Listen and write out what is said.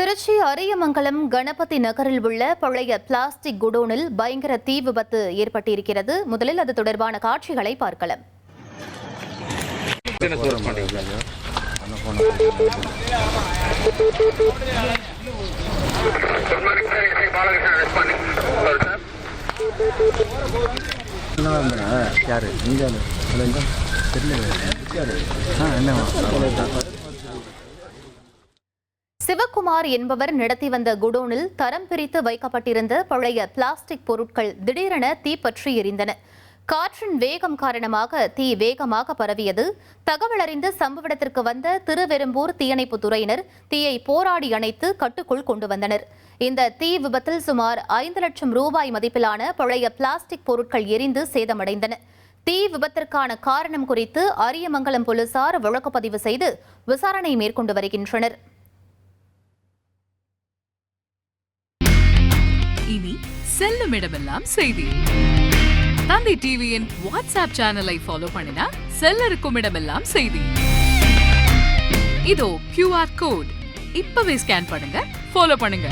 திருச்சி அரியமங்கலம் கணபதி நகரில் உள்ள பழைய பிளாஸ்டிக் குடோனில் பயங்கர தீ விபத்து ஏற்பட்டிருக்கிறது. முதலில் அது தொடர்பான காட்சிகளை பார்க்கலாம். சிவக்குமார் என்பவர் நடத்தி வந்த குடோனில் தரம் பிரித்து வைக்கப்பட்டிருந்த பழைய பிளாஸ்டிக் பொருட்கள் திடீரென தீப்பற்றி எரிந்தன. காற்றின் வேகம் காரணமாக தீ வேகமாக பரவியது. தகவல் அறிந்து சம்பவ இடத்திற்கு வந்த திருவெரும்பூர் தீயணைப்புத் துறையினர் தீயை போராடி அணைத்து கட்டுக்குள் கொண்டு வந்தனர். இந்த தீ விபத்தில் சுமார் 5 லட்சம் ரூபாய் மதிப்பிலான பழைய பிளாஸ்டிக் பொருட்கள் எரிந்து சேதமடைந்தன. தீ விபத்திற்கான காரணம் குறித்து அரியமங்கலம் போலீசார் வழக்கு பதிவு செய்து விசாரணை மேற்கொண்டு வருகின்றனர். இனி செல்லும் இடமெல்லாம் செய்தி. தந்தி டிவியின் வாட்ஸ்அப் சேனலை ஃபாலோ பண்ணினா செல்ல இருக்கும் இடமெல்லாம் செய்தி. இதோ QR கோட் இப்பவே ஸ்கேன் பண்ணுங்க, ஃபாலோ பண்ணுங்க.